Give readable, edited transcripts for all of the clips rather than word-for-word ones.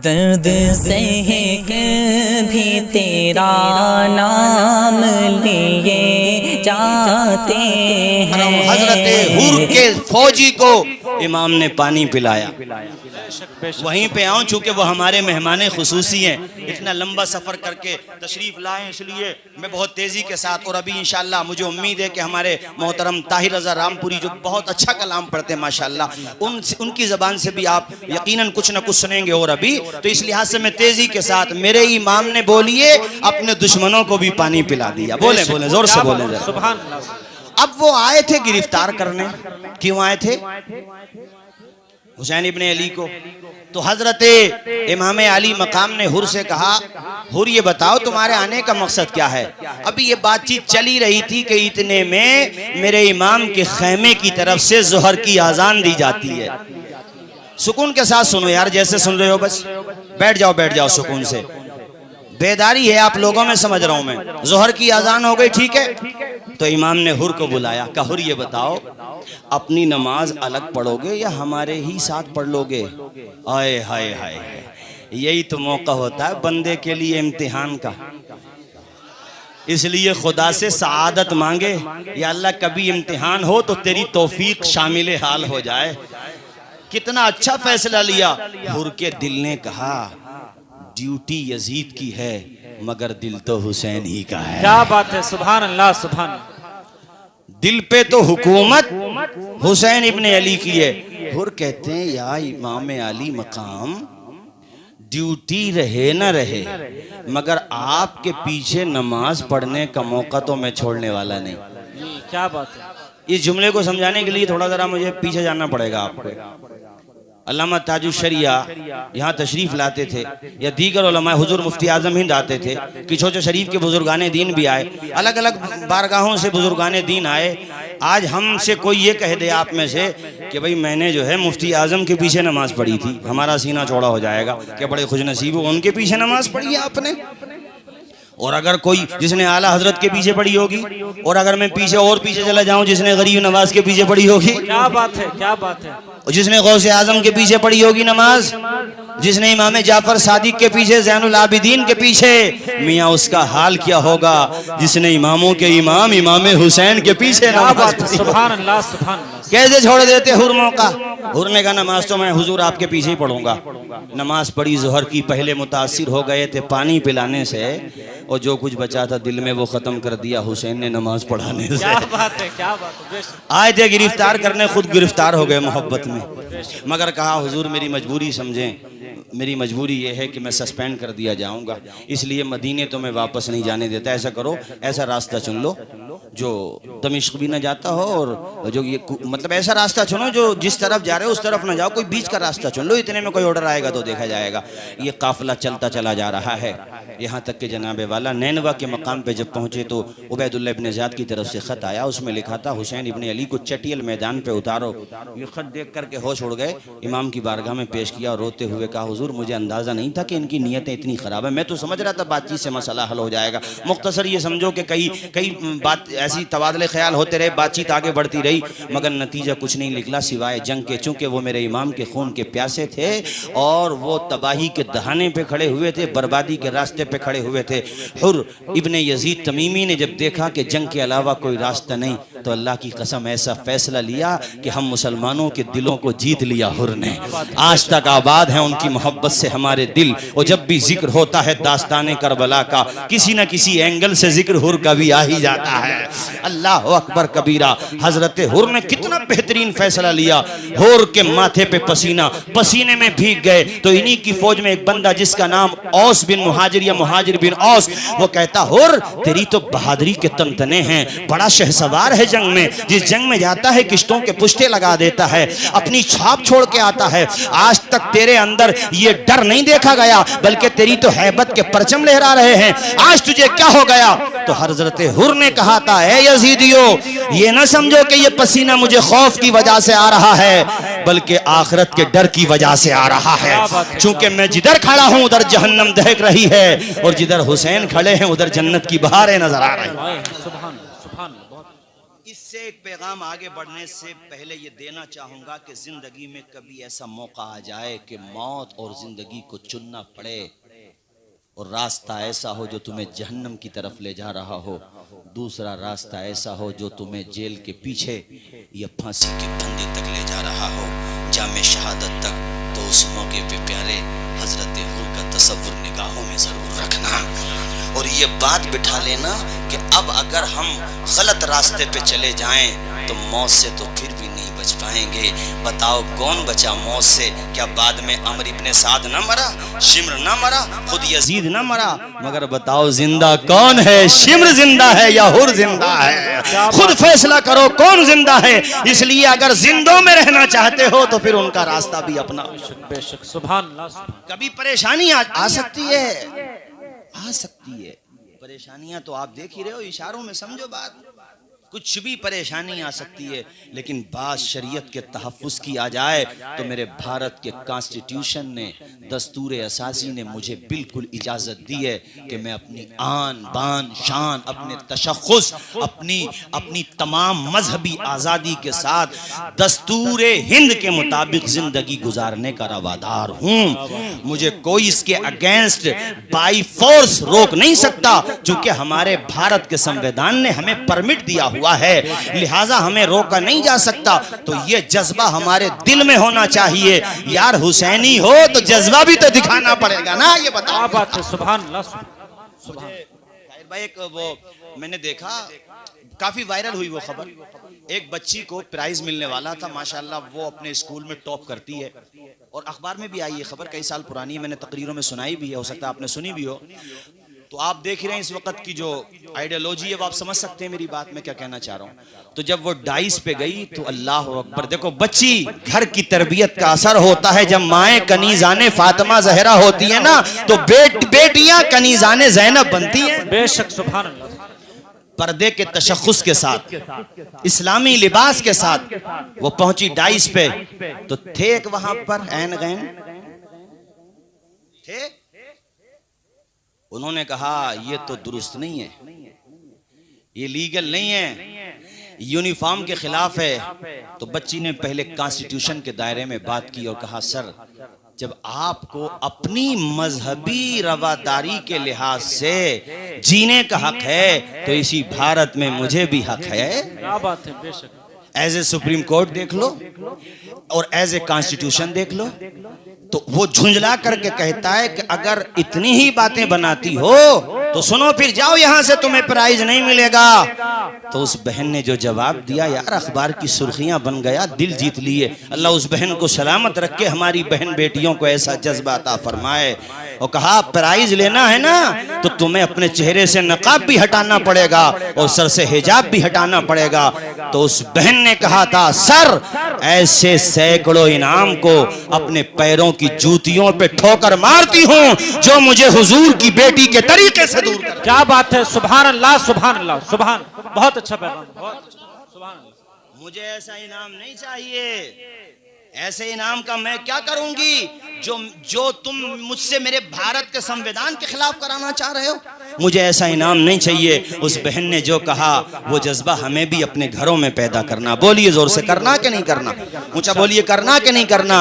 दर्द सह भी तेरा नाम लिए जाते हैं। हजरत हुर के फौजी को इमाम ने पानी पिलाया। वहीं पे आऊं, चूंकि वो हमारे मेहमान खुसूसी हैं, इतना लंबा सफ़र करके तशरीफ़ लाए, इसलिए मैं बहुत तेज़ी के साथ, और अभी इंशाअल्लाह मुझे उम्मीद है कि हमारे मोहतरम ताहिर रज़ा रामपुरी जो बहुत अच्छा कलाम पढ़ते हैं माशाअल्लाह, उनकी ज़बान से भी आप यकीनन कुछ न कुछ सुनेंगे। और अभी तो इस लिहाज से मैं तेज़ी के साथ, मेरे इमाम ने बोलिए अपने दुश्मनों को भी पानी पिला दिया। बोले बोले ज़ोर से बोले जरा। सुभान अल्लाह। अब वो आए थे गिरफ्तार करने, क्यों आए थे? हुसैन इब्ने अली को। तो हजरत इमाम अली मकाम ने हुर से कहा, हुर ये बताओ तुम्हारे आने का मकसद क्या है? अभी ये बातचीत चली रही थी कि इतने में मेरे इमाम के खैमे की तरफ से ज़ोहर की आज़ान दी जाती है। सुकून के साथ सुनो यार, जैसे सुन रहे हो बस बैठ जाओ सुकून से। बेदारी है आप लोगों में, समझ रहा हूं मैं। ज़ोहर की आज़ान हो गई, ठीक है। तो इमाम ने हुर को बुलाया, कहा हुर ये बताओ अपनी नमाज अलग पढ़ोगे या हमारे ही साथ पढ़ लोगे? आए हाय हाय, यही तो मौका होता है बंदे के लिए इम्तिहान का। इसलिए खुदा से सआदत मांगे, या अल्लाह कभी इम्तिहान हो तो तेरी तौफीक शामिल हाल हो जाए। कितना अच्छा फैसला लिया। हुर के दिल ने कहा ड्यूटी यजीद की है मगर दिल तो हुसैन ही का है। क्या बात है, सुभान अल्लाह सुभान। दिल पे तो हुकूमत हुसैन इब्ने अली की है। हुर कहते हैं या इमाम अली मकाम, ड्यूटी रहे न रहे मगर आपके पीछे नमाज पढ़ने का मौका तो मैं छोड़ने वाला नहीं। क्या बात है। इस जुमले को समझाने के लिए थोड़ा जरा मुझे पीछे जाना पड़ेगा आपको। अल्लामा ताजुश्शरिया यहाँ तशरीफ़ लाते थे, या दीगर उलमा, हुजूर मुफ्ती आज़म हिंद आते थे, किछोचो शरीफ के बुजुर्गाने दीन भी आए, अलग अलग बारगाहों से बुजुर्गाने दीन आए। आज हमसे कोई ये कह दे आप में से कि भाई मैंने जो है मुफ्ती आज़म के पीछे नमाज पढ़ी थी, हमारा सीना चौड़ा हो जाएगा कि बड़े खुशनसीब हो, उनके पीछे नमाज पढ़ी है आपने। और अगर कोई जिसने आला हजरत के पीछे पढ़ी होगी, और अगर मैं पीछे और पीछे चला जाऊं जिसने गरीब नवाज के पीछे पढ़ी होगी, क्या बात है, क्या बात है। और जिसने गौसे आजम के पीछे पढ़ी होगी नमाज, जिसने इमाम जाफर सादिक के पीछे, ज़ैनुल आबिदीन के पीछे, मियाँ उसका हाल क्या होगा जिसने इमामों के इमाम इमाम हुसैन के पीछे नमाज। सुभान अल्लाह सुभान अल्लाह। कैसे छोड़ देते हुर मौका? हुर ने कहा नमाज तो मैं हुजूर आपके पीछे ही पढ़ूंगा। नमाज पढ़ी ज़ोहर की, पहले मुतासिर हो गए थे पानी पिलाने से, और जो कुछ बचा था दिल में वो ख़त्म कर दिया हुसैन ने नमाज पढ़ाने से। क्या बात है, क्या बात है। आए थे गिरफ्तार करने, खुद गिरफ्तार हो गए मोहब्बत में। मगर कहा हुजूर मेरी मजबूरी समझें, मेरी मजबूरी ये है कि मैं सस्पेंड कर दिया जाऊंगा, इसलिए मदीने तो मैं वापस नहीं जाने देता। ऐसा करो, ऐसा रास्ता चुन लो जो दमिश्क भी ना जाता हो, और जो ये मतलब ऐसा रास्ता चुनो जो जिस तरफ जा रहे हो उस तरफ ना जाओ, कोई बीच का रास्ता चुन लो। इतने में कोई ऑर्डर आएगा तो देखा जाएगा। ये काफिला चलता चला जा रहा है, यहाँ तक कि जनाब वाला नैनवा के मकाम पे जब पहुँचे तो उबैदुल्लाह इब्ने ज़ियाद की तरफ से ख़त आया। उसमें लिखा था हुसैन इब्ने अली को चटियल मैदान पे उतारो। ये ख़त देख करके होश उड़ गए, इमाम की बारगाह में पेश किया और रोते हुए कहा हुजूर मुझे अंदाज़ा नहीं था कि इनकी नीयतें इतनी ख़राब है। मैं तो समझ रहा था बातचीत से मसला हल हो जाएगा। मुख्तसर ये समझो कि कई बात ऐसी तबादले ख्याल होते रहे, बातचीत आगे बढ़ती रही, मगर नतीजा कुछ नहीं निकला सिवाय जंग के। चूँकि वो मेरे इमाम के खून के प्यासे थे और वो तबाही के दहाने पे खड़े हुए थे, बर्बादी के रास्ते पे खड़े हुए थे। हुर इब्ने यजीद तमीमी ने जब देखा कि जंग के अलावा कोई रास्ता नहीं, तो अल्लाह की कसम ऐसा फैसला लिया कि हम मुसलमानों के दिलों को जीत लिया हुर ने। आज तक आबाद हैं उनकी मोहब्बत से हमारे दिल, और जब भी जिक्र होता है दास्ताने करबला का, किसी न किसी एंगल से जिक्र हुर का भी आ ही जाता है। अल्लाह अकबर कबीरा। हजरत हुर ने कितना बेहतरीन फैसला लिया। हुर के माथे पे पसीना, पसीने में भीग गए। तो इन्हीं की फौज में एक बंदा जिसका नाम औस बिन मुहाजिर या मुहाजिर बिन औस, वो कहता हुर तेरी तो बहादुरी के तंतने हैं, बड़ा शहसवार है जंग में, जिस जंग में जाता है किश्तों के पुश्ते लगा देता है, अपनी छाप छोड़ के आता है। आज तक तेरे अंदर ये डर नहीं देखा गया, बल्कि तेरी तो हैबत के परचम लहरा रहे हैं। आज तुझे क्या हो गया? तो हजरत हुर ने कहा था ए यजीदियो, ये ना समझो कि ये पसीना मुझे खौफ की वजह से आ रहा है, बल्कि आखिरत के डर की वजह से आ रहा है। चूंकि मैं जिधर खड़ा हूं उधर जहन्नम दहक रही है, और जिधर हुसैन खड़े हैं उधर जन्नत की बहारें नजर आ रही हैं। इससे एक पैगाम आगे बढ़ने से पहले ये देना चाहूँगा कि ज़िंदगी में कभी ऐसा मौका आ जाए कि मौत और ज़िंदगी को चुनना पड़े और रास्ता ऐसा हो जो तुम्हें जहन्नम की तरफ ले जा रहा हो, दूसरा रास्ता ऐसा हो जो तुम्हें जेल के पीछे या फांसी के फंदे तक ले जा रहा हो, जामे शहादत तक, तो उस मौके पे प्यारे हजरत हुर का तसव्वुर निगाहों में ज़रूर रखना और ये बात बिठा लेना कि अब अगर हम गलत रास्ते पे चले जाएं तो मौत से तो फिर भी नहीं बच पाएंगे। बताओ कौन बचा मौत से? क्या बाद में अमर इब्ने साद न मरा, शिम्र न मरा, खुद यजीद न मरा? मगर बताओ जिंदा कौन है? शिम्र जिंदा है या हुर जिंदा है? खुद फैसला करो कौन जिंदा है। इसलिए अगर जिंदों में रहना चाहते हो तो फिर उनका रास्ता भी अपना। बेशक सुभान अल्लाह। कभी परेशानी आ सकती है, आ सकती है परेशानियां, तो आप देख ही रहे हो, इशारों में समझो बात। कुछ भी परेशानी आ सकती है, लेकिन बात शरीयत के तहफ़्फ़ुज़ की आ जाए तो मेरे भारत के कॉन्स्टिट्यूशन ने, दस्तूर असासी ने मुझे बिल्कुल इजाज़त दी है कि मैं अपनी आन बान शान, अपने तशख़्ख़ुस, अपनी तमाम मजहबी आज़ादी के साथ दस्तूर हिंद के मुताबिक ज़िंदगी गुजारने का रवादार हूँ। मुझे कोई इसके अगेंस्ट बाई फोर्स रोक नहीं सकता, चूँकि हमारे भारत के संविधान ने हमें परमिट दिया हुआ है, लिहाजा हमें रोका नहीं जा सकता। तो ये जज्बा हमारे दिल में होना चाहिए। यार हुसैनी हो तो जज्बा भी तो दिखाना पड़ेगा ना। ये बताओ बात है। सुभान अल्लाह। भाई एक वो मैंने देखा, काफी वायरल हुई वो खबर, एक बच्ची को प्राइज मिलने वाला था, माशाल्लाह वो अपने स्कूल में टॉप करती है और अखबार में भी आई है खबर, कई साल पुरानी है, मैंने तकरीरों में सुनाई भी है, हो सकता है आपने सुनी भी हो। तो आप देख रहे हैं इस वक्त की जो आइडियोलॉजी है, वो आप समझ सकते हैं मेरी बात में क्या कहना चाह रहा हूँ। तो जब वो डाइस पे गई तो अल्लाह अकबर, देखो बच्ची, घर की तरबियत का असर होता है। जब माएँ कनीज़ाने फातिमा ज़हरा होती है ना, तो बेटियां कनीज़ाने ज़ैनब बनती हैं। बेशक सुभान अल्लाह। पर्दे के तशख़्ख़ुस के साथ, इस्लामी लिबास के साथ वो पहुंची डाइस पे, तो थे एक वहां पर ऐन गैन थे, उन्होंने कहा ये तो दुरुस्त नहीं है, ये लीगल नहीं है, यूनिफॉर्म के खिलाफ है। तो बच्ची ने पहले कॉन्स्टिट्यूशन के दायरे में बात की और कहा सर, जब आपको अपनी मजहबी रवादारी के लिहाज से जीने का हक है तो इसी भारत में मुझे भी हक है। क्या बात है। बेशक एज ए सुप्रीम कोर्ट देख लो और एज ए कॉन्स्टिट्यूशन देख लो, तो वो झुंझला करके कहता है कि अगर इतनी ही बातें बनाती हो तो सुनो, फिर जाओ यहां से, तुम्हें प्राइज नहीं मिलेगा। तो उस बहन ने जो जवाब दिया, यार अखबार की सुर्खियां बन गया, दिल जीत लिए। अल्लाह उस बहन को सलामत रखे, हमारी बहन बेटियों को ऐसा जज्बा अता फरमाए। और कहा प्राइज लेना है ना तो तुम्हें अपने चेहरे से नकाब भी हटाना पड़ेगा और सर से हिजाब भी हटाना पड़ेगा। तो उस बहन ने कहा था सर, ऐसे सैकड़ों इनाम को अपने पैरों की जूतियों पे ठोकर मारती हूँ जो मुझे हुजूर की बेटी के तरीके से दूर कर। क्या बात है। सुभान अल्लाह सुभान अल्लाह सुभान। बहुत अच्छा पैगाम, बहुत अच्छा। सुभान अल्लाह। मुझे ऐसा इनाम नहीं चाहिए, ऐसे इनाम का मैं क्या करूंगी जो तुम मुझसे मेरे भारत के संविधान के खिलाफ कराना चाह रहे हो। मुझे ऐसा इनाम नहीं चाहिए। उस बहन ने जो कहा वो जज्बा हमें भी अपने घरों में पैदा करना। बोलिए जोर से, करना कि नहीं करना? ऊंचा बोलिए, करना कि नहीं करना?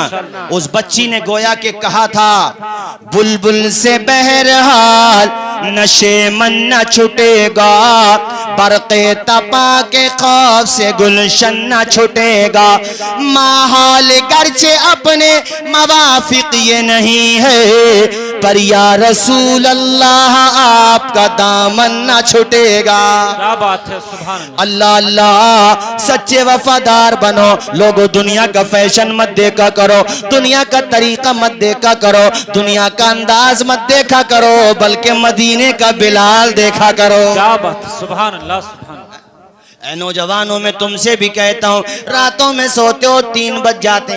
उस बच्ची ने गोया के कहा था, बुलबुल से बहरहाल नशे मन न छुटेगा, बरक़े तपा के खौफ से गुलशन न छुटेगा, माहौल गर्चे अपने मवाफिक ये नहीं है, पर या रसूल अल्लाह आपका दामन न छुटेगा। क्या बात है। सुभान अल्लाह अल्लाह, सच्चे वफादार बनो। लोगों दुनिया का फैशन मत देखा करो, दुनिया का तरीका मत देखा करो, दुनिया का अंदाज मत देखा करो, बल्कि मदीने का बिलाल देखा करो। क्या बात। सुभान अल्लाह सुभान। नौजवानों में तुमसे भी कहता हूँ, रातों में सोते हो 3 बज जाते